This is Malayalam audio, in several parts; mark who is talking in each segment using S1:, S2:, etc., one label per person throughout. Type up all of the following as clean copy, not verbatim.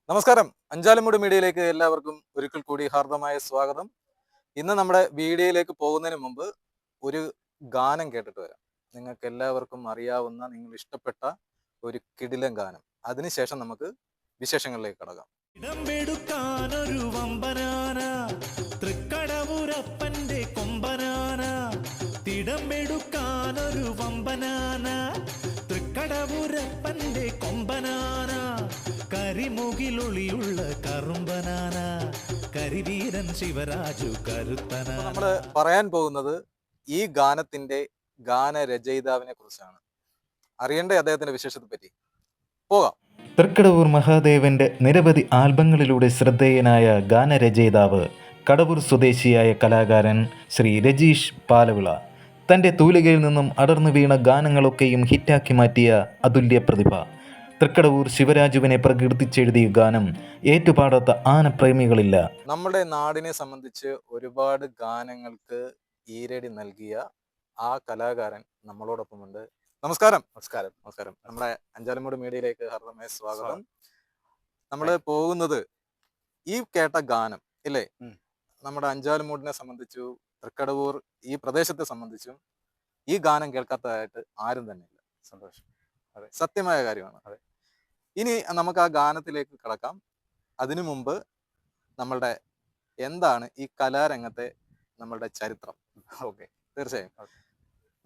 S1: നമസ്കാരം. അഞ്ചാലുമൂട് മീഡിയയിലേക്ക് എല്ലാവർക്കും ഒരിക്കൽ കൂടി ഹാർദമായ സ്വാഗതം. ഇന്ന് നമ്മുടെ വീഡിയോയിലേക്ക് പോകുന്നതിന് മുമ്പ് ഒരു ഗാനം കേട്ടിട്ട് വരാം. നിങ്ങൾക്ക് എല്ലാവർക്കും അറിയാവുന്ന, നിങ്ങൾ ഇഷ്ടപ്പെട്ട ഒരു കിടിലൻ ഗാനം. അതിനുശേഷം നമുക്ക് വിശേഷങ്ങളിലേക്ക് കടക്കാം.
S2: ഇടംപെടുക്കാനൊരു വമ്പനാന തൃക്കടവുരപ്പന്റെ കൊമ്പനാന തിടമ്പെടുക്കാനൊരു വമ്പനാന തൃക്കടവുരപ്പന്റെ കൊമ്പനാന കരിമുകിലൊളിയുള്ള കറുമ്പനാന കരിവീരൻ ശിവരാജു കരുത്തനാന.
S1: നമ്മൾ പറയാൻ പോകുന്നത് ഈ ഗാനത്തിന്റെ ഗാനരചയിതാവിനെ കുറിച്ചാണ്. അറിയേണ്ട അദ്ദേഹത്തിന്റെ വിശേഷത്തെ പറ്റി പോകാം.
S3: തൃക്കടവൂർ മഹാദേവന്റെ നിരവധി ആൽബങ്ങളിലൂടെ ശ്രദ്ധേയനായ ഗാനരചയിതാവ് കടവൂർ സ്വദേശിയായ കലാകാരൻ ശ്രീ രജീഷ് പാലവിള. തൻ്റെ തൂലികയിൽ നിന്നും അടർന്നു വീണ ഗാനങ്ങളൊക്കെയും ഹിറ്റാക്കി മാറ്റിയ അതുല്യ പ്രതിഭ. തൃക്കടവൂർ ശിവരാജുവിനെ പ്രകീർത്തിച്ചെഴുതിയ ഗാനം ഏറ്റുപാടാത്ത ആനപ്രേമികളില്ല.
S1: നമ്മുടെ നാടിനെ സംബന്ധിച്ച് ഒരുപാട് ഗാനങ്ങൾക്ക് ഈരടി നൽകിയ ആ കലാകാരൻ നമ്മളോടൊപ്പമുണ്ട്. നമസ്കാരം. നമസ്കാരം. നമസ്കാരം. നമ്മുടെ അഞ്ചാലുമൂട് മീഡിയയിലേക്ക് ഹാർദമായ സ്വാഗതം. നമ്മള് പോകുന്നത് ഈ കേട്ട ഗാനം ഇല്ലേ, നമ്മുടെ അഞ്ചാലുമൂടിനെ സംബന്ധിച്ചു, തൃക്കടവൂർ ഈ പ്രദേശത്തെ സംബന്ധിച്ചും ഈ ഗാനം കേൾക്കാത്തതായിട്ട് ആരും തന്നെ ഇല്ല. സന്തോഷം. അതെ, സത്യമായ കാര്യമാണ്. അതെ. ഇനി നമുക്ക് ആ ഗാനത്തിലേക്ക് കടക്കാം. അതിനു മുമ്പ് നമ്മളുടെ എന്താണ് ഈ കലാരംഗത്തെ നമ്മളുടെ ചരിത്രം? ഓക്കെ, തീർച്ചയായും.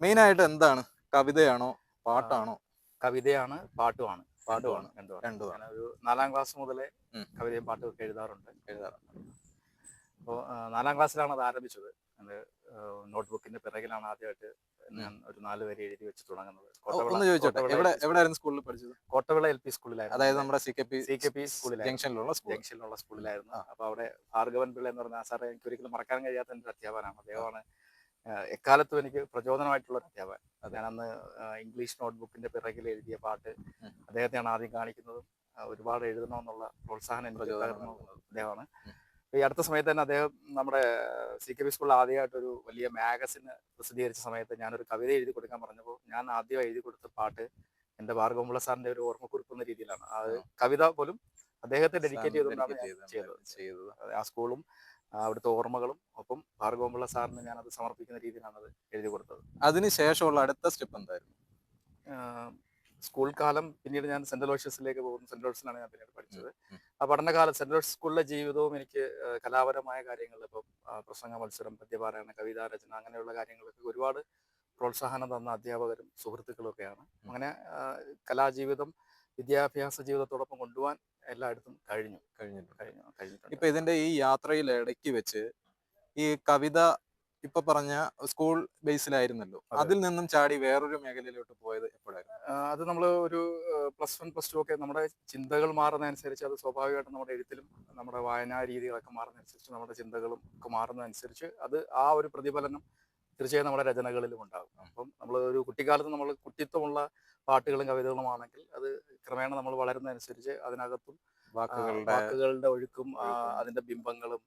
S1: മെയിനായിട്ട് എന്താണ്? കവിതയാണോ പാട്ടാണോ?
S4: കവിതയാണ്, പാട്ടുമാണ്.
S1: രണ്ടുമാണ്.
S4: ഒരു 4ാം ക്ലാസ് മുതലേ കവിതയും പാട്ടും ഒക്കെ എഴുതാറുണ്ട്. അപ്പോൾ 4ാം ക്ലാസ്സിലാണ് അത് ആരംഭിച്ചത്. അത് നോട്ട്ബുക്കിന്റെ പിറകിലാണ് ആദ്യമായിട്ട് ഞാൻ ഒരു 4 വരി എഴുതി വെച്ച് തുടങ്ങുന്നത്.
S1: ഒന്ന് ചോദിച്ചോട്ടെ, എവിടെയായിരുന്നു സ്കൂളിൽ പഠിച്ചത്?
S4: കോട്ടവിള LP സ്കൂളിലായിരുന്നു.
S1: അതായത് നമ്മുടെ CKP
S4: ജംഗ്ഷനിലുള്ള സ്കൂളിലായിരുന്നു. അപ്പൊ അവിടെ ഭാർഗവൻ പിള്ള എന്ന് പറഞ്ഞ സാറേ എനിക്ക് ഒരിക്കലും മറക്കാൻ കഴിയാത്ത എൻ്റെ അധ്യാപകനാണ്. അദ്ദേഹമാണ് എക്കാലത്തും എനിക്ക് പ്രചോദനമായിട്ടുള്ള ഒരു അധ്യാപകൻ. ഞാനന്ന് ഇംഗ്ലീഷ് നോട്ട്ബുക്കിന്റെ പിറകിൽ എഴുതിയ പാട്ട് അദ്ദേഹത്തെയാണ് ആദ്യം കാണിക്കുന്നതും. ഒരുപാട് എഴുതണമെന്നുള്ള പ്രോത്സാഹനം എനിക്ക് അദ്ദേഹമാണ്. ഈ അടുത്ത സമയത്ത് തന്നെ അദ്ദേഹം നമ്മുടെ CKP സ്കൂളിൽ ആദ്യമായിട്ടൊരു വലിയ മാഗസിൻ പ്രസിദ്ധീകരിച്ച സമയത്ത് ഞാനൊരു കവിത എഴുതി കൊടുക്കാൻ പറഞ്ഞപ്പോൾ ഞാൻ ആദ്യം എഴുതി കൊടുത്ത പാട്ട് എൻ്റെ ഭാർഗവമുള്ള സാറിന്റെ ഒരു ഓർമ്മക്കുറിപ്പ് എന്ന രീതിയിലാണ്. ആ കവിത പോലും അദ്ദേഹത്തെ ഡെഡിക്കേറ്റ് ചെയ്തത്. ആ സ്കൂളും അവിടുത്തെ ഓർമ്മകളും ഒപ്പം ഭാർഗവമുള്ള സാറിന് ഞാനത് സമർപ്പിക്കുന്ന രീതിയിലാണ് അത് എഴുതി കൊടുത്തത്.
S1: അതിനുശേഷമുള്ള അടുത്ത സ്റ്റെപ്പ് എന്തായിരുന്നു?
S4: സ്കൂൾ കാലം പിന്നീട് ഞാൻ സെന്റ് അലോഷ്യസിലേക്ക് പോകുന്നു. സെന്റ് അലോഷ്യസിലാണ് ഞാൻ പിന്നീട് പഠിച്ചത്. ആ പഠനകാലം സെന്റ് അലോഷ്യസ് സ്കൂളിലെ ജീവിതവും എനിക്ക് കലാപരമായ കാര്യങ്ങൾ, ഇപ്പം പ്രസംഗ മത്സരം, പദ്യപാരായണ, കവിതാ രചന, അങ്ങനെയുള്ള കാര്യങ്ങളൊക്കെ ഒരുപാട് പ്രോത്സാഹനം തന്ന അധ്യാപകരും സുഹൃത്തുക്കളും ഒക്കെയാണ്. അങ്ങനെ കലാജീവിതം വിദ്യാഭ്യാസ ജീവിതത്തോടൊപ്പം കൊണ്ടുപോകാൻ എല്ലായിടത്തും കഴിഞ്ഞിട്ടുണ്ട്.
S1: ഇപ്പൊ ഇതിന്റെ ഈ യാത്രയിൽ ഇടയ്ക്ക് വെച്ച് ഈ കവിത ഇപ്പൊ പറഞ്ഞ സ്കൂൾ ബേസിലായിരുന്നല്ലോ, അതിൽ നിന്നും ചാടി വേറൊരു മേഖലയിലോട്ട് പോയത് എപ്പോഴായിരുന്നു?
S4: അത് നമ്മൾ ഒരു +1 +2 ഒക്കെ നമ്മുടെ ചിന്തകൾ മാറുന്നതനുസരിച്ച് അത് സ്വാഭാവികമായിട്ടും നമ്മുടെ എഴുത്തിലും നമ്മുടെ വായനാ രീതികളൊക്കെ മാറുന്നതനുസരിച്ച് നമ്മുടെ ചിന്തകളും ഒക്കെ മാറുന്നതനുസരിച്ച് അത് ആ ഒരു പ്രതിഫലനം തീർച്ചയായും നമ്മുടെ രചനകളിലും ഉണ്ടാകും. അപ്പം നമ്മൾ ഒരു കുട്ടിക്കാലത്ത് നമ്മൾ കുട്ടിത്വമുള്ള പാട്ടുകളും കവിതകളും ആണെങ്കിൽ അത് ക്രമേണ നമ്മൾ വളരുന്നതനുസരിച്ച് അതിനകത്തും വാക്കുകളുടെ ഒഴുക്കും അതിന്റെ ബിംബങ്ങളും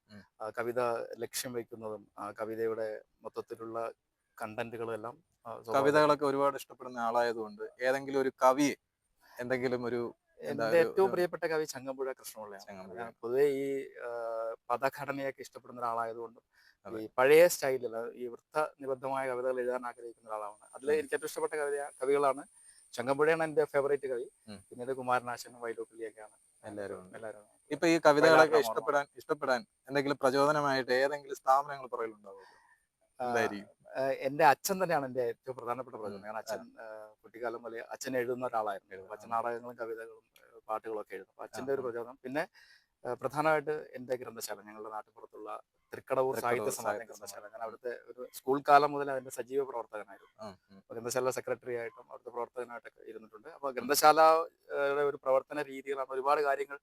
S4: കവിത ലക്ഷ്യം വയ്ക്കുന്നതും കവിതയുടെ മൊത്തത്തിലുള്ള കണ്ടന്റുകളും എല്ലാം.
S1: കവിതകളൊക്കെ ഒരുപാട് ഇഷ്ടപ്പെടുന്ന ആളായതുകൊണ്ട് ഏതെങ്കിലും ഒരു കവി, എന്തെങ്കിലും ഒരു
S4: എന്റെ ഏറ്റവും പ്രിയപ്പെട്ട കവി ചങ്ങമ്പുഴ കൃഷ്ണപിള്ളയാണ്. പൊതുവെ ഈ പദഘടനയൊക്കെ ഇഷ്ടപ്പെടുന്ന ഒരാളായതുകൊണ്ടും ഈ പഴയ സ്റ്റൈലിൽ ഈ വൃത്ത നിബദ്ധമായ കവിതകൾ എഴുതാൻ ആഗ്രഹിക്കുന്ന ഒരാളാണ്. അതിൽ എനിക്ക് ഏറ്റവും ഇഷ്ടപ്പെട്ട കവികളാണ് ചങ്ങമ്പുഴയാണ് എന്റെ ഫേവറേറ്റ് കവി. പിന്നീട് കുമാരനാശനും വൈലോപ്പിള്ളിയൊക്കെയാണ് എല്ലാവരും.
S1: ഇപ്പൊ ഈ കവിതകളൊക്കെ ഇഷ്ടപ്പെടാൻ എന്തെങ്കിലും പ്രചോദനമായിട്ട് ഏതെങ്കിലും സ്ഥാപനങ്ങൾ പുറകിലുണ്ടാവും?
S4: എന്റെ അച്ഛൻ തന്നെയാണ് എന്റെ ഏറ്റവും പ്രധാനപ്പെട്ട പ്രചോദനം. കാരണം അച്ഛൻ കുട്ടിക്കാലം പോലെ അച്ഛൻ എഴുതുന്ന ഒരാളായിരുന്നു. അച്ഛൻ നാടകങ്ങളും കവിതകളും പാട്ടുകളും ഒക്കെ എഴുതും. അപ്പൊ അച്ഛന്റെ ഒരു പ്രചോദനം. പിന്നെ പ്രധാനമായിട്ട് എന്റെ ഗ്രന്ഥശാല, ഞങ്ങളുടെ നാട്ടിൻപുറത്തുള്ള തൃക്കടവൂർ സാഹിത്യ സമാജം ഗ്രന്ഥശാല, ഞാൻ അവിടുത്തെ ഒരു സ്കൂൾ കാലം മുതൽ അതിന്റെ സജീവ പ്രവർത്തകനായിരുന്നു. ഗ്രന്ഥശാല സെക്രട്ടറി ആയിട്ടും അവിടുത്തെ പ്രവർത്തകനായിട്ടൊക്കെ ഇരുന്നിട്ടുണ്ട്. അപ്പൊ ഗ്രന്ഥശാലയുടെ ഒരു പ്രവർത്തന രീതികളാണ് ഒരുപാട് കാര്യങ്ങൾ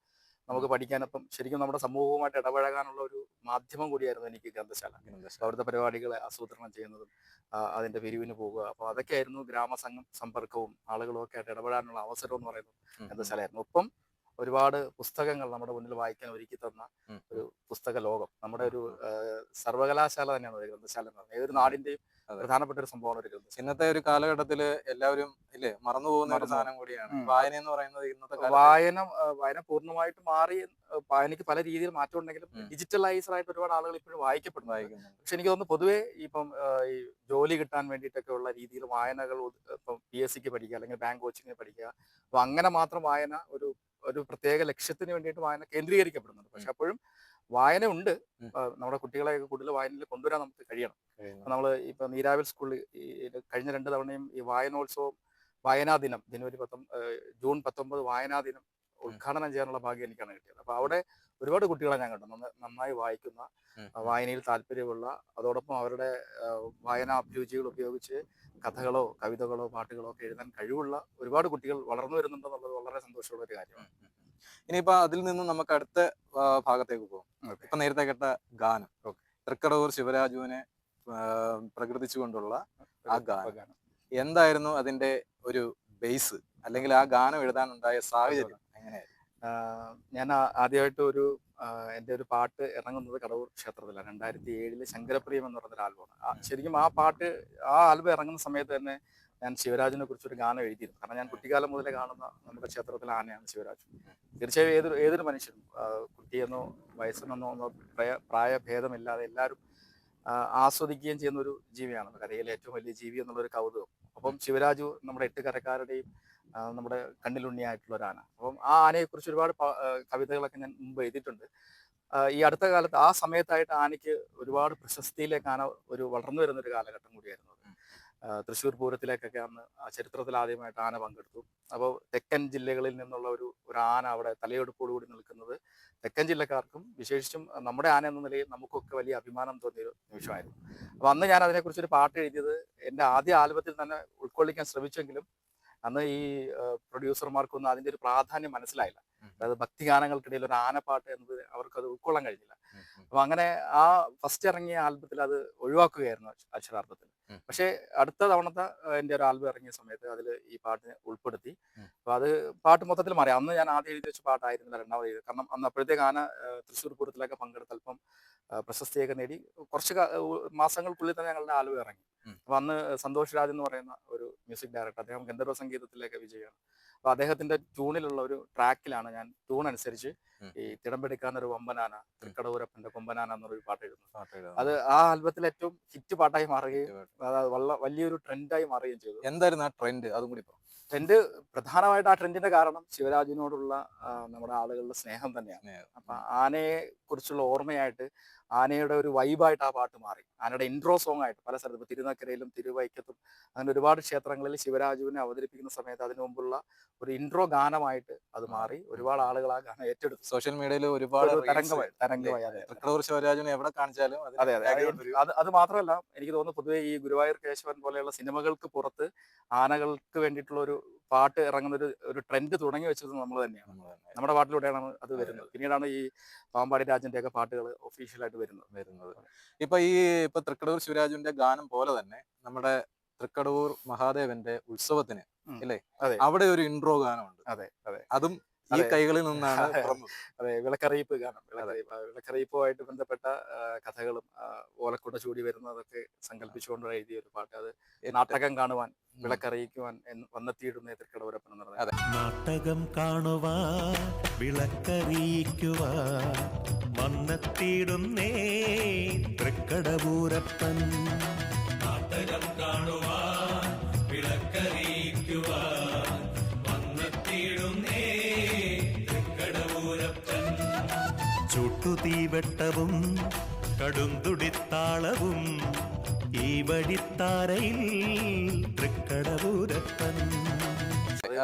S4: നമുക്ക് പഠിക്കാനൊപ്പം ശരിക്കും നമ്മുടെ സമൂഹവുമായിട്ട് ഇടപഴകാനുള്ള ഒരു മാധ്യമം കൂടിയായിരുന്നു എനിക്ക് ഗ്രന്ഥശാല. അവിടുത്തെ പരിപാടികളെ ആസൂത്രണം ചെയ്യുന്നതും അതിന്റെ പിരിവിന് പോകുക, അപ്പോൾ അതൊക്കെയായിരുന്നു ഗ്രാമസംഘം സമ്പർക്കവും ആളുകളും ഒക്കെ ആയിട്ട് ഇടപെടാനുള്ള അവസരം എന്ന് പറയുന്നത് ഗ്രന്ഥശാലയായിരുന്നു. ഒപ്പം ഒരുപാട് പുസ്തകങ്ങൾ നമ്മുടെ മുന്നിൽ വായിക്കാൻ ഒരുക്കി തന്ന
S1: ഉം.
S4: ഒരു പുസ്തക ലോകം. നമ്മുടെ ഒരു സർവകലാശാല തന്നെയാണ് ഒരു ഗ്രന്ഥശാല എന്ന് പറയുന്നത്. ഏതൊരു നാടിന്റെയും
S1: അതെ.
S4: പ്രധാനപ്പെട്ട ഒരു സംഭവമാണ് ഒരു ഗ്രന്ഥശാല.
S1: ഇന്നത്തെ ഒരു കാലഘട്ടത്തില് എല്ലാവരും ഇല്ലേ മറന്നു പോകുന്ന ഒരു
S4: മറന്നു
S1: സാധനം കൂടിയാണ്
S4: ഉം.
S1: വായന എന്ന് പറയുന്നത്. ഇന്നത്തെ കാലത്ത്
S4: വായന പൂർണ്ണമായിട്ട് മാറി. വായനയ്ക്ക് പല രീതിയിൽ മാറ്റം ഉണ്ടെങ്കിലും ഡിജിറ്റലൈസ്ഡ് ആയിട്ട് ഒരുപാട് ആളുകൾ ഇപ്പോഴും വായിക്കപ്പെടുന്നു.
S1: വായിക്കുന്നുണ്ട്.
S4: പക്ഷെ എനിക്ക് തോന്നുന്നു പൊതുവേ ഇപ്പം ഈ ജോലി കിട്ടാൻ വേണ്ടിയിട്ടൊക്കെ ഉള്ള രീതിയിൽ വായനകൾ ഇപ്പം PSCക്ക് പഠിക്കുക അല്ലെങ്കിൽ ബാങ്ക് കോച്ചിങ്ങിന് പഠിക്കുക, അപ്പൊ അങ്ങനെ മാത്രം വായന ഒരു ഒരു പ്രത്യേക ലക്ഷ്യത്തിന് വേണ്ടിയിട്ട് വായന കേന്ദ്രീകരിക്കപ്പെടുന്നുണ്ട്. പക്ഷെ അപ്പോഴും വായന ഉണ്ട്. നമ്മുടെ കുട്ടികളെയൊക്കെ കൂടുതൽ വായനയിൽ കൊണ്ടുവരാൻ നമുക്ക് കഴിയണം. നമ്മൾ ഇപ്പൊ നീരാവിൽ സ്കൂളിൽ കഴിഞ്ഞ 2 തവണയും ഈ വായനോത്സവം വായനാ ദിനം ജൂൺ 19 വായനാ ദിനം ഉദ്ഘാടനം ചെയ്യാനുള്ള ഭാഗ്യം എനിക്കാണ് കിട്ടിയത്. അപ്പൊ അവിടെ ഒരുപാട് കുട്ടികളെ ഞാൻ കണ്ടു. നന്നായി വായിക്കുന്ന, വായനയിൽ താല്പര്യമുള്ള, അതോടൊപ്പം അവരുടെ വായനാ അഭിരുചികൾ ഉപയോഗിച്ച് കഥകളോ കവിതകളോ പാട്ടുകളോ ഒക്കെ എഴുതാൻ കഴിവുള്ള ഒരുപാട് കുട്ടികൾ വളർന്നു വരുന്നുണ്ടെന്നുള്ളത് വളരെ സന്തോഷമുള്ള ഒരു കാര്യമാണ്.
S1: ഇനിയിപ്പോ അതിൽ നിന്ന് നമുക്ക് അടുത്ത ഭാഗത്തേക്ക് പോകും. ഇപ്പൊ നേരത്തെ കേട്ട ഗാനം തൃക്കടവൂർ ശിവരാജുവിനെ പ്രകൃതിച്ചുകൊണ്ടുള്ള ആ ഗാനം എന്തായിരുന്നു അതിന്റെ ഒരു ബേസ്, അല്ലെങ്കിൽ ആ ഗാനം എഴുതാനുണ്ടായ സാഹചര്യം എങ്ങനെയായിരുന്നു?
S4: ഞാൻ ആദ്യമായിട്ട് എൻ്റെ ഒരു പാട്ട് ഇറങ്ങുന്നത് കടവൂർ ക്ഷേത്രത്തിലാണ്. 2007 ശങ്കരപ്രിയം എന്ന് പറഞ്ഞൊരു ആൽബമാണ്. ശരിക്കും ആ ആൽബം ഇറങ്ങുന്ന സമയത്ത് തന്നെ ഞാൻ ശിവരാജിനെ കുറിച്ചൊരു ഗാനം എഴുതിയിരുന്നു. കാരണം ഞാൻ കുട്ടിക്കാലം മുതലേ കാണുന്ന നമ്മുടെ ക്ഷേത്രത്തിലെ ആനയാണ് ശിവരാജ്. തീർച്ചയായും ഏതൊരു മനുഷ്യനും കുട്ടിയെന്നോ വയസ്സെന്നോ പ്രായഭേദമില്ലാതെ എല്ലാവരും ആസ്വദിക്കുകയും ചെയ്യുന്ന ഒരു ജീവിയാണ്. കരയിലെ ഏറ്റവും വലിയ ജീവി എന്നുള്ളൊരു കൗതുകം. അപ്പം ശിവരാജു നമ്മുടെ 8 കരക്കാരുടെയും നമ്മുടെ കണ്ണിലുണ്ണിയായിട്ടുള്ള ഒരു ആന. അപ്പം ആ ആനയെക്കുറിച്ച് ഒരുപാട് കവിതകളൊക്കെ ഞാൻ മുമ്പ് എഴുതിയിട്ടുണ്ട്. ഈ അടുത്ത കാലത്ത് ആ സമയത്തായിട്ട് ആനയ്ക്ക് ഒരുപാട് പ്രശസ്തിയിലേക്ക് ആന വളർന്നു വരുന്ന ഒരു കാലഘട്ടം കൂടിയായിരുന്നു. തൃശ്ശൂർ പൂരത്തിലേക്കൊക്കെ അന്ന് ചരിത്രത്തിൽ ആദ്യമായിട്ട് ആന പങ്കെടുത്തു. അപ്പോൾ തെക്കൻ ജില്ലകളിൽ നിന്നുള്ള ഒരു ആന അവിടെ തലയെടുപ്പോടുകൂടി നിൽക്കുന്നത് തെക്കൻ ജില്ലക്കാർക്കും വിശേഷിച്ചും നമ്മുടെ ആന എന്ന നിലയിൽ നമുക്കൊക്കെ വലിയ അഭിമാനം തോന്നിയൊരു നിമിഷമായിരുന്നു. അപ്പോൾ അന്ന് ഞാൻ അതിനെക്കുറിച്ചൊരു പാട്ട് എഴുതിയത് എൻ്റെ ആദ്യ ആൽബത്തിൽ തന്നെ ഉൾക്കൊള്ളിക്കാൻ ശ്രമിച്ചെങ്കിലും അന്ന് ഈ പ്രൊഡ്യൂസർമാർക്കൊന്നും അതിൻ്റെ ഒരു പ്രാധാന്യം മനസ്സിലായില്ല. അതായത് ഭക്തിഗാനങ്ങൾക്കിടയിൽ ഒരു ആനപ്പാട്ട് എന്നത് അവർക്കത് ഉൾക്കൊള്ളാൻ കഴിഞ്ഞില്ല. അപ്പൊ അങ്ങനെ ആ ഫസ്റ്റ് ഇറങ്ങിയ ആൽബത്തിൽ അത് ഒഴിവാക്കുകയായിരുന്നു അക്ഷരാർത്ഥത്തിൽ. പക്ഷെ അടുത്ത തവണത്തെ എൻ്റെ ഒരു ആൽബം ഇറങ്ങിയ സമയത്ത് അതിൽ ഈ പാട്ടിനെ ഉൾപ്പെടുത്തി. അപ്പൊ അത് പാട്ട് മൊത്തത്തിൽ മാറി. അന്ന് ഞാൻ ആദ്യം എഴുതി വെച്ച പാട്ടായിരുന്നില്ല രണ്ടാമത് എഴുതി. കാരണം അന്ന് അപ്പോഴത്തേക്ക് ആന തൃശ്ശൂർ പൂരത്തിലൊക്കെ പങ്കെടുത്ത് അല്പം പ്രശസ്തിയൊക്കെ നേടി കുറച്ച് മാസങ്ങൾക്കുള്ളിൽ തന്നെ ഞങ്ങളുടെ ആൽബം ഇറങ്ങി. അപ്പൊ അന്ന് സന്തോഷ് രാജ് എന്ന് പറയുന്ന ഒരു മ്യൂസിക് ഡയറക്ടർ, അദ്ദേഹം ഗന്ധർവ സംഗീതത്തിലേക്ക് വിജയമാണ്. അപ്പൊ അദ്ദേഹത്തിന്റെ ട്യൂണിലുള്ള ഒരു ട്രാക്കിലാണ് ഞാൻ ട്യൂൺ അനുസരിച്ച് ഈ തിടമ്പെടുക്കാന്നൊരു വമ്പനാന, തൃക്കടവൂരപ്പന്റെ കൊമ്പനാന എന്നൊരു പാട്ട് എഴുതുന്നു. അത് ആ ആൽബത്തിൽ ഏറ്റവും ഹിറ്റ് പാട്ടായി മാറുകയും വലിയൊരു ട്രെൻഡായി മാറുകയും ചെയ്തു.
S1: എന്തായിരുന്നു ആ ട്രെൻഡ്? അതും കൂടി
S4: ട്രെൻഡ് പ്രധാനമായിട്ട് ആ ട്രെൻഡിന്റെ കാരണം ശിവരാജിനോടുള്ള നമ്മുടെ ആളുകളുടെ സ്നേഹം തന്നെയാണ്. അപ്പൊ ആനയെ കുറിച്ചുള്ള ഓർമ്മയായിട്ട് ആനയുടെ ഒരു വൈബായിട്ട് ആ പാട്ട് മാറി. ആനയുടെ ഇൻട്രോ സോങ് ആയിട്ട് പല സ്ഥലത്തും തിരുനക്കരയിലും തിരുവൈക്കത്തും അങ്ങനെ ഒരുപാട് ക്ഷേത്രങ്ങളിൽ ശിവരാജുവിനെ അവതരിപ്പിക്കുന്ന സമയത്ത് അതിനു മുമ്പുള്ള ഒരു ഇൻട്രോ ഗാനമായിട്ട് അത് മാറി. ഒരുപാട് ആളുകൾ ആ ഗാനം ഏറ്റെടുത്തു.
S1: സോഷ്യൽ മീഡിയയിൽ ഒരുപാട്
S4: തരംഗമായി.
S1: തൃക്കടവൂർ ശിവരാജുവിനെ എവിടെ കാണിച്ചാലും
S4: അതെ. അത് മാത്രമല്ല എനിക്ക് തോന്നുന്നു പൊതുവെ ഈ ഗുരുവായൂർ കേശവൻ പോലെയുള്ള സിനിമകൾക്ക് പുറത്ത് ആനകൾക്ക് വേണ്ടിയിട്ടുള്ള ഒരു പാട്ട് ഇറങ്ങുന്ന ഒരു ട്രെൻഡ് തുടങ്ങി വെച്ചത് നമ്മൾ തന്നെയാണ്. നമ്മുടെ പാട്ടിലൂടെയാണ് അത് വരുന്നത്. പിന്നീടാണ് ഈ പാമ്പാടി രാജന്റെ ഒക്കെ പാട്ടുകൾ ഒഫീഷ്യലായിട്ട് വരുന്നത്.
S1: ഇപ്പൊ തൃക്കടവൂർ ശിവരാജുവിന്റെ ഗാനം പോലെ തന്നെ നമ്മുടെ തൃക്കടവൂർ മഹാദേവന്റെ ഉത്സവത്തിന് അല്ലേ, അവിടെ ഒരു ഇൻട്രോ ഗാനമുണ്ട്.
S4: അതെ.
S1: അതും ഈ കൈകളിൽ നിന്നാണ്.
S4: അതെ, വിളക്കറിയിപ്പ് ഗാനം. വിളക്കറിയിപ്പുമായിട്ട് ബന്ധപ്പെട്ട കഥകളും ഓലക്കുട ചൂടി വരുന്നതൊക്കെ സങ്കല്പിച്ചുകൊണ്ട് എഴുതിയ ഒരു പാട്ട്. അത് നാടകം കാണുവാൻ വിളക്കറിയിക്കുവാൻ വന്നെത്തിയിടുന്ന തൃക്കടവൂരപ്പൻ എന്ന് പറഞ്ഞത്.
S2: നാടകം കാണുവാൻ വിളക്കറിയിക്കുവാൻ വന്നെത്തിയിടുന്നേ തൃക്കടവൂരപ്പൻ. നാടകം കാണുവാൻ വിളക്കറിയിക്കുവാൻ വന്നെത്തിയിടുന്നേ തൃക്കടവൂരപ്പൻ. ചുട്ടുതീവെട്ടവും കടുംതുടിത്താളവും ഈ വഴിത്താരയിൽ തൃക്കടവൂരപ്പൻ.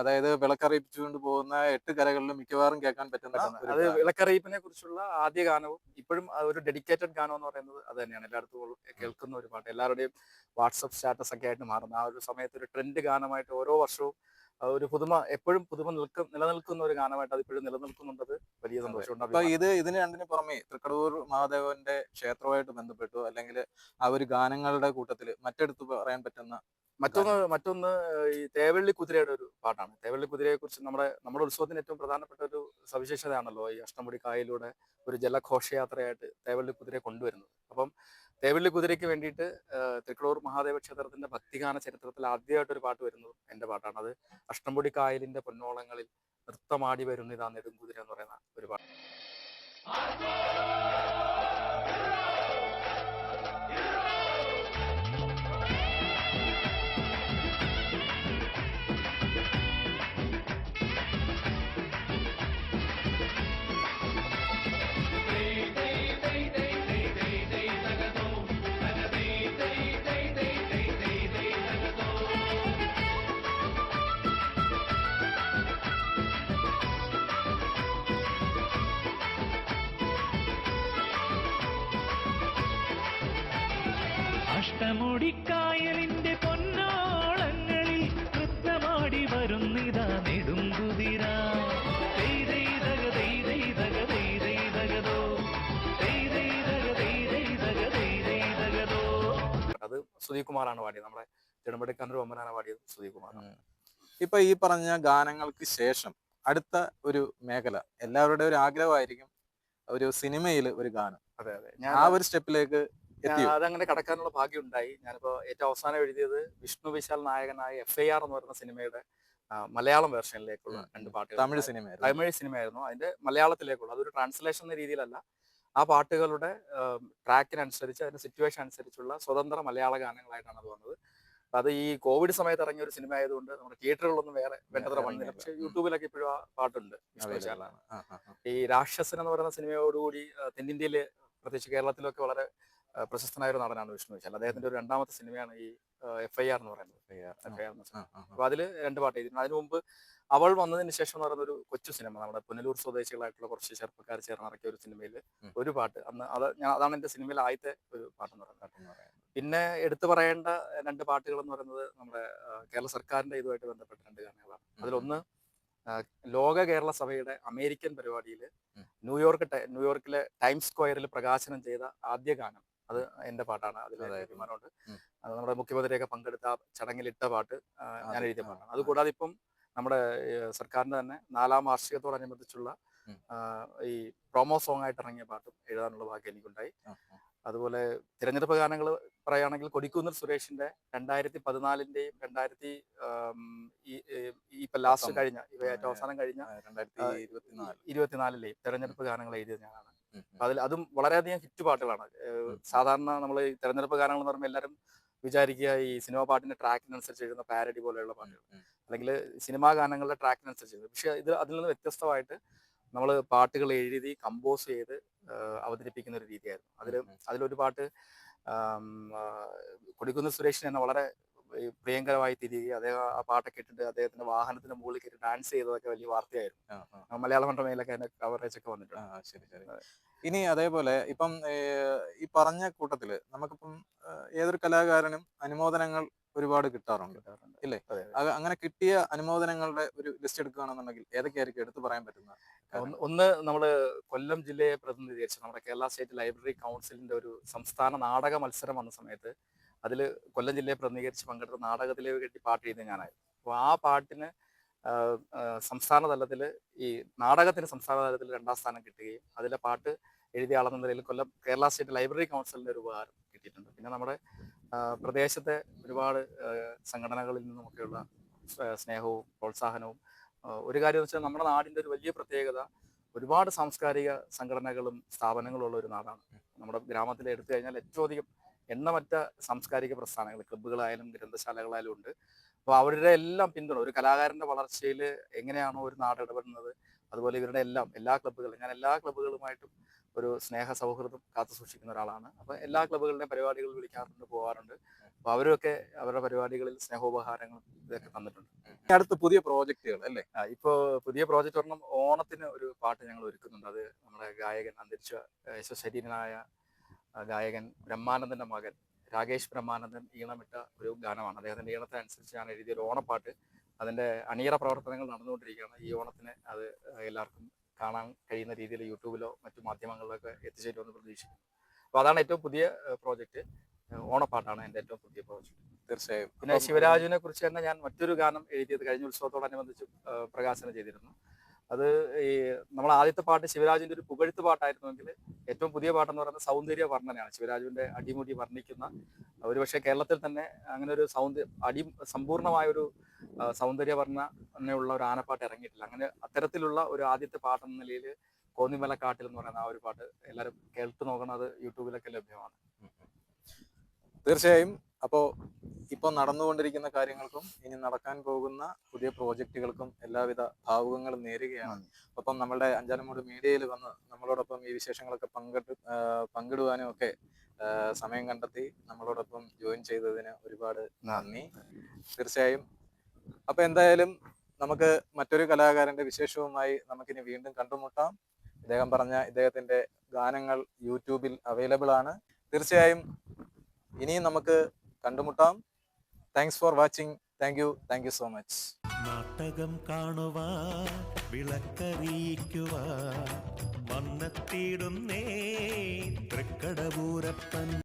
S1: അതായത് വിളക്കറിയിച്ചുകൊണ്ട് പോകുന്ന 8 കരകളിലും മിക്കവാറും കേൾക്കാൻ പറ്റുന്ന
S4: അത് വിളക്കറിയിപ്പിനെ കുറിച്ചുള്ള ആദ്യ ഗാനവും ഇപ്പോഴും ഒരു ഡെഡിക്കേറ്റഡ് ഗാനം എന്ന് പറയുന്നത് അത് തന്നെയാണ്. എല്ലായിടത്തും കേൾക്കുന്ന ഒരു പാട്ട്, എല്ലാവരുടെയും വാട്സപ്പ് സ്റ്റാറ്റസ് ഒക്കെ ആയിട്ട് മാറുന്ന ആ ഒരു സമയത്ത് ഒരു ട്രെൻഡ് ഗാനമായിട്ട് ഓരോ വർഷവും ഒരു പുതുമ, എപ്പോഴും പുതുമ നിലനിൽക്കുന്ന ഒരു ഗാനമായിട്ട് അത് ഇപ്പോഴും നിലനിൽക്കുന്നുണ്ടത് വലിയ സന്തോഷം. സന്തോഷമുണ്ട്,
S1: ഇപ്പൊ
S4: അഭിമാനം.
S1: ഇതിന് രണ്ടിന് പുറമെ തൃക്കടവൂർ മഹാദേവന്റെ ക്ഷേത്രവുമായിട്ട് ബന്ധപ്പെട്ടു അല്ലെങ്കിൽ ആ ഒരു ഗാനങ്ങളുടെ കൂട്ടത്തിൽ മറ്റെടുത്ത് പറയാൻ പറ്റുന്ന
S4: മറ്റൊന്ന് ഈ തേവള്ളി കുതിരയുടെ ഒരു പാട്ടാണ്. തേവള്ളി കുതിരയെ കുറിച്ച് നമ്മുടെ ഉത്സവത്തിന് ഏറ്റവും പ്രധാനപ്പെട്ട ഒരു സവിശേഷതയാണല്ലോ ഈ അഷ്ടമുടി കായലിലൂടെ ഒരു ജലഘോഷയാത്രയായിട്ട് തേവള്ളി കുതിരയെ കൊണ്ടുവരുന്നത്. അപ്പം തേവള്ളി കുതിരയ്ക്ക് വേണ്ടിയിട്ട് തൃക്കടൂർ മഹാദേവ ക്ഷേത്രത്തിന്റെ ഭക്തിഗാന ചരിത്രത്തിൽ ആദ്യമായിട്ട് ഒരു പാട്ട് വരുന്നത് എൻ്റെ പാട്ടാണ്. അത് അഷ്ടമുടി കായലിന്റെ പൊന്നോളങ്ങളിൽ നൃത്തമാടി വരുന്നിതാ നെടുംകുതിര എന്ന് പറയുന്ന ഒരു പാട്ട്.
S2: അഷ്ടമുടിക്കായലിന്റെ പൊന്നോളങ്ങളിൽ നൃത്തമാടി വരുന്നിതാ നെടുംകുതിര.
S4: അത് സുധീപ് കുമാറാണ് പാടിയത്. നമ്മുടെ നെടുമ്പടിക്കാനൊരു ഒമ്മനാണ് പാടിയത് സുധീപ് കുമാറാണ്.
S1: ഇപ്പൊ ഈ പറഞ്ഞ ഗാനങ്ങൾക്ക് ശേഷം അടുത്ത ഒരു മേഖല എല്ലാവരുടെയും ഒരു ആഗ്രഹമായിരിക്കും ഒരു സിനിമയിൽ ഒരു ഗാനം.
S4: അതെ അതെ,
S1: ആ ഒരു സ്റ്റെപ്പിലേക്ക് എത്തിയോ?
S4: അതങ്ങനെ കടക്കാനുള്ള ഭാഗ്യം ഉണ്ടായി. ഞാനിപ്പോ ഏറ്റവും അവസാനം എഴുതിയത് വിഷ്ണു വിശാൽ നായകനായ FIR എന്ന് പറയുന്ന സിനിമയുടെ മലയാളം വേർഷനിലേക്കുള്ള 2 പാട്ടുകൾ.
S1: തമിഴ് സിനിമയായിരുന്നു.
S4: തമിഴ് സിനിമയായിരുന്നു. അതിന്റെ മലയാളത്തിലേക്കുള്ള അതൊരു ട്രാൻസ്ലേഷൻ എന്ന രീതിയിലല്ല, ആ പാട്ടുകളുടെ ട്രാക്കിനനുസരിച്ച് അതിന്റെ സിറ്റുവേഷൻ അനുസരിച്ചുള്ള സ്വതന്ത്ര മലയാള ഗാനങ്ങളായിട്ടാണ് അത് വന്നത്. അപ്പൊ അത് ഈ കോവിഡ് സമയത്ത് ഇറങ്ങിയ ഒരു സിനിമ ആയതുകൊണ്ട് നമ്മുടെ തിയേറ്ററുകളൊന്നും വേണ്ടത്ര വന്നില്ല. പക്ഷെ യൂട്യൂബിലൊക്കെ ഇപ്പോഴും ആ പാട്ടുണ്ട് വിഷ്ണു വിശാലാണ്. ഈ രാക്ഷസൻ എന്ന് പറയുന്ന സിനിമയോടുകൂടി തെന്നിന്ത്യയില് പ്രത്യേകിച്ച് കേരളത്തിലൊക്കെ വളരെ പ്രശസ്തനായ ഒരു നടനാണ് വിഷ്ണു വിശാൽ. അദ്ദേഹത്തിന്റെ ഒരു 2ാമത്തെ സിനിമയാണ് ഈ FIR എന്ന് പറയുന്നത്. FIR എന്ന് വെച്ചാൽ അപ്പൊ അതില് 2 പാട്ട് എഴുതിയിട്ടുണ്ട്. അതിനു മുമ്പ് അവൾ വന്നതിന് ശേഷം എന്ന് പറയുന്ന ഒരു കൊച്ചു സിനിമ, നമ്മുടെ പുനലൂർ സ്വദേശികളായിട്ടുള്ള കുറച്ച് ചെറുപ്പക്കാർ ചേർന്ന് ഇറക്കിയ ഒരു സിനിമയിൽ ഒരു പാട്ട്, അതാണ് എന്റെ സിനിമയിലെ ആദ്യത്തെ ഒരു പാട്ടെന്ന് പറയുന്നത്. പിന്നെ എടുത്തു പറയേണ്ട 2 പാട്ടുകൾ എന്ന് പറയുന്നത് നമ്മുടെ കേരള സർക്കാരിന്റെ ഇതുമായിട്ട് ബന്ധപ്പെട്ട 2 ഗാനങ്ങളാണ്. അതിലൊന്ന് ലോക കേരള സഭയുടെ അമേരിക്കൻ പരിപാടിയിൽ ന്യൂയോർക്കിലെ ടൈംസ് സ്ക്വയറിൽ പ്രകാശനം ചെയ്ത ആദ്യ ഗാനം അത് എന്റെ പാട്ടാണ്. അതിൽ അഭിമാനമുണ്ട്. അത് നമ്മുടെ മുഖ്യമന്ത്രിയൊക്കെ പങ്കെടുത്ത ആ ചടങ്ങിൽ ഇട്ട പാട്ട് ഞാൻ എഴുതിയ പാട്ടാണ്. അതുകൂടാതെ ഇപ്പം നമ്മുടെ സർക്കാരിന്റെ തന്നെ 4ാം വാർഷികത്തോടനുബന്ധിച്ചുള്ള ഈ പ്രൊമോ സോങ് ആയിട്ട് ഇറങ്ങിയ പാട്ടും എഴുതാനുള്ള ഭാഗ്യം എനിക്കുണ്ടായി. അതുപോലെ തിരഞ്ഞെടുപ്പ് ഗാനങ്ങൾ പറയുകയാണെങ്കിൽ കൊടിക്കുന്നിൽ സുരേഷിന്റെ 2014-ന്റെയും 2000 കഴിഞ്ഞ ഏറ്റവും അവസാനം കഴിഞ്ഞ 2024-ലെയും തെരഞ്ഞെടുപ്പ് ഗാനങ്ങൾ എഴുതിയത് ഞാനാണ്. അതും വളരെയധികം ഹിറ്റ് പാട്ടുകളാണ്. സാധാരണ നമ്മൾ ഈ തെരഞ്ഞെടുപ്പ് ഗാനങ്ങൾ എന്ന് പറയുമ്പോൾ എല്ലാവരും വിചാരിക്കുക ഈ സിനിമാ പാട്ടിന്റെ ട്രാക്കിനനുസരിച്ച് എഴുതുന്ന പാരഡി പോലെയുള്ള പാട്ടുകൾ അല്ലെങ്കിൽ സിനിമാ ഗാനങ്ങളുടെ ട്രാക്കിനനുസരിച്ച് എഴുതും. പക്ഷെ ഇതിൽ നിന്ന് വ്യത്യസ്തമായിട്ട് നമ്മൾ പാട്ടുകൾ എഴുതി കമ്പോസ് ചെയ്ത് അവതരിപ്പിക്കുന്ന ഒരു രീതിയായിരുന്നു. അതിലൊരു പാട്ട് കൊടിക്കുന്നിൽ സുരേഷിന് എന്നെ വളരെ പ്രിയങ്കരമായി തിരികെ അദ്ദേഹം ആ പാട്ടൊക്കെ ഇട്ടിട്ട് അദ്ദേഹത്തിന്റെ വാഹനത്തിന്റെ മുകളിൽ കയറി ഡാൻസ് ചെയ്തതൊക്കെ വലിയ വാർത്തയായിരുന്നു. മലയാള മനോരമയിലൊക്കെ അതിന്റെ കവറേജ് ഒക്കെ വന്നിട്ടുണ്ട്.
S1: ശരി. ഇനി അതേപോലെ ഇപ്പം ഈ പറഞ്ഞ കൂട്ടത്തില് നമുക്കിപ്പം ഏതൊരു കലാകാരനും അനുമോദനങ്ങൾ ഒരുപാട് കിട്ടാറുണ്ട് ഇല്ലേ? അങ്ങനെ കിട്ടിയ അനുമോദനങ്ങളുടെ ഒരു ലിസ്റ്റ് എടുക്കുകയാണെന്നുണ്ടെങ്കിൽ ഏതൊക്കെയായിരിക്കും എടുത്തു പറയാൻ പറ്റുന്ന?
S4: ഒന്ന് നമ്മള് കൊല്ലം ജില്ലയെ പ്രതിനിധീകരിച്ച് നമ്മുടെ കേരള സ്റ്റേറ്റ് ലൈബ്രറി കൗൺസിലിന്റെ ഒരു സംസ്ഥാന നാടക മത്സരം വന്ന സമയത്ത് അതിൽ കൊല്ലം ജില്ലയെ പ്രതിനിധീകരിച്ച് പങ്കെടുത്ത നാടകത്തിലേക്ക് കെട്ടി പാട്ട് എഴുതിയ ഞാനായിരുന്നു. അപ്പോൾ ആ പാട്ടിന് സംസ്ഥാന തലത്തിൽ ഈ നാടകത്തിന് സംസ്ഥാന തലത്തിൽ 2ാം സ്ഥാനം കിട്ടുകയും അതിലെ പാട്ട് എഴുതിയ ആളെന്ന നിലയിൽ കേരള സ്റ്റേറ്റ് ലൈബ്രറി കൗൺസിലിന്റെ ഒരു ഉപഹാരം കിട്ടിയിട്ടുണ്ട്. പിന്നെ നമ്മുടെ പ്രദേശത്തെ ഒരുപാട് സംഘടനകളിൽ നിന്നുമൊക്കെയുള്ള സ്നേഹവും പ്രോത്സാഹനവും. ഒരു കാര്യം എന്ന് വെച്ചാൽ നമ്മുടെ നാടിന്റെ ഒരു വലിയ പ്രത്യേകത ഒരുപാട് സാംസ്കാരിക സംഘടനകളും സ്ഥാപനങ്ങളും ഉള്ള ഒരു നാടാണ്. നമ്മുടെ ഗ്രാമത്തിൽ എടുത്തു കഴിഞ്ഞാൽ ഏറ്റവും അധികം എണ്ണമറ്റ സാംസ്കാരിക പ്രസ്ഥാനങ്ങൾ ക്ലബ്ബുകളായാലും ഗ്രന്ഥശാലകളായാലും ഉണ്ട്. അപ്പോൾ അവരുടെ എല്ലാം പിന്തുണ ഒരു കലാകാരന്റെ വളർച്ചയിൽ എങ്ങനെയാണോ ഒരു നാട് ഇടപെടുന്നത് അതുപോലെ ഇവരുടെ എല്ലാ ക്ലബ്ബുകളും, ഞാൻ എല്ലാ ക്ലബ്ബുകളുമായിട്ടും ഒരു സ്നേഹ സൗഹൃദം കാത്തു സൂക്ഷിക്കുന്ന ഒരാളാണ്. അപ്പോൾ എല്ലാ ക്ലബ്ബുകളുടെയും പരിപാടികൾ വിളിക്കാറുണ്ട്, പോകാറുണ്ട്. അപ്പോൾ അവരൊക്കെ അവരുടെ പരിപാടികളിൽ സ്നേഹോപഹാരങ്ങളും ഇതൊക്കെ തന്നിട്ടുണ്ട്.
S1: അടുത്ത പുതിയ പ്രോജക്റ്റുകൾ അല്ലേ?
S4: ഇപ്പോൾ പുതിയ പ്രോജക്റ്റ് ഒരെണ്ണം ഓണത്തിന് ഒരു പാട്ട് ഞങ്ങൾ ഒരുക്കുന്നുണ്ട്. അത് നമ്മുടെ ഗായകൻ അന്തരിച്ച യശശരീരനായ ഗായകൻ ബ്രഹ്മാനന്ദന്റെ മകൻ രാകേഷ് ബ്രഹ്മാനന്ദൻ ഈണമിട്ട ഒരു ഗാനമാണ്. അദ്ദേഹത്തിന്റെ ഈണത്തിനനുസരിച്ച് ഞാൻ എഴുതിയ ഒരു ഓണപ്പാട്ട്. അതിന്റെ അണിയറ പ്രവർത്തനങ്ങൾ നടന്നുകൊണ്ടിരിക്കുകയാണ്. ഈ ഓണത്തിന് അത് എല്ലാവർക്കും കാണാൻ കഴിയുന്ന രീതിയിൽ യൂട്യൂബിലോ മറ്റു മാധ്യമങ്ങളിലൊക്കെ എത്തിച്ചേരുമെന്ന് പ്രതീക്ഷിക്കുന്നു. അപ്പോൾ അതാണ് ഏറ്റവും പുതിയ പ്രോജക്റ്റ്. ഓണപ്പാട്ടാണ് എൻ്റെ ഏറ്റവും പുതിയ പ്രോജക്റ്റ്.
S1: തീർച്ചയായും.
S4: പിന്നെ ശിവരാജുവിനെ കുറിച്ച് തന്നെ ഞാൻ മറ്റൊരു ഗാനം എഴുതിയത് കഴിഞ്ഞ ഉത്സവത്തോടനുബന്ധിച്ച് പ്രകാശനം ചെയ്തിരുന്നു. അത് ഈ നമ്മൾ ആദ്യത്തെ പാട്ട് ശിവരാജുവിൻ്റെ ഒരു പുകഴ്ത്ത് പാട്ടായിരുന്നുവെങ്കിൽ ഏറ്റവും പുതിയ പാട്ടെന്ന് പറയുന്നത് സൗന്ദര്യ വർണ്ണനയാണ്. ശിവരാജുവിൻ്റെ അടിമുടി വർണ്ണിക്കുന്ന, ഒരുപക്ഷെ കേരളത്തിൽ തന്നെ അങ്ങനെ ഒരു സമ്പൂർണമായൊരു സൗന്ദര്യ വർണ്ണനയുള്ള ഒരു ആനപ്പാട്ട് ഇറങ്ങിയിട്ടില്ല. അങ്ങനെ അത്തരത്തിലുള്ള ഒരു ആദ്യത്തെ പാട്ടെന്ന നിലയിൽ കോന്നിമലക്കാട്ടിൽ എന്ന് പറയുന്ന ആ ഒരു പാട്ട് എല്ലാവരും കേൾത്ത് നോക്കണം. അത് യൂട്യൂബിലൊക്കെ ലഭ്യമാണ്.
S1: തീർച്ചയായും. അപ്പോൾ ഇപ്പോൾ നടന്നുകൊണ്ടിരിക്കുന്ന കാര്യങ്ങൾക്കും ഇനി നടക്കാൻ പോകുന്ന പുതിയ പ്രോജക്റ്റുകൾക്കും എല്ലാവിധ ഭാവുകങ്ങളും നേരുകയാണ്. ഒപ്പം നമ്മളുടെ അഞ്ചാലുമൂട് മീഡിയയിൽ വന്ന് നമ്മളോടൊപ്പം ഈ വിശേഷങ്ങളൊക്കെ പങ്കിടുവാനും ഒക്കെ സമയം കണ്ടെത്തി നമ്മളോടൊപ്പം ജോയിൻ ചെയ്തതിന് ഒരുപാട് നന്ദി. തീർച്ചയായും. അപ്പോൾ എന്തായാലും നമുക്ക് മറ്റൊരു കലാകാരന്റെ വിശേഷവുമായി നമുക്കിനി വീണ്ടും കണ്ടുമുട്ടാം. ഇദ്ദേഹം പറഞ്ഞ ഇദ്ദേഹത്തിന്റെ ഗാനങ്ങൾ യൂട്യൂബിൽ അവൈലബിൾ ആണ്. തീർച്ചയായും ഇനിയും നമുക്ക് കണ്ടുമുട്ടാം. Thanks for watching. Thank you so much.
S5: നാട്ടകം കാണുവാൻ വിളക്കറിയിക്കുവാൻ വന്നെത്തിയിടുന്നേ തൃക്കടപൂരപ്പൻ.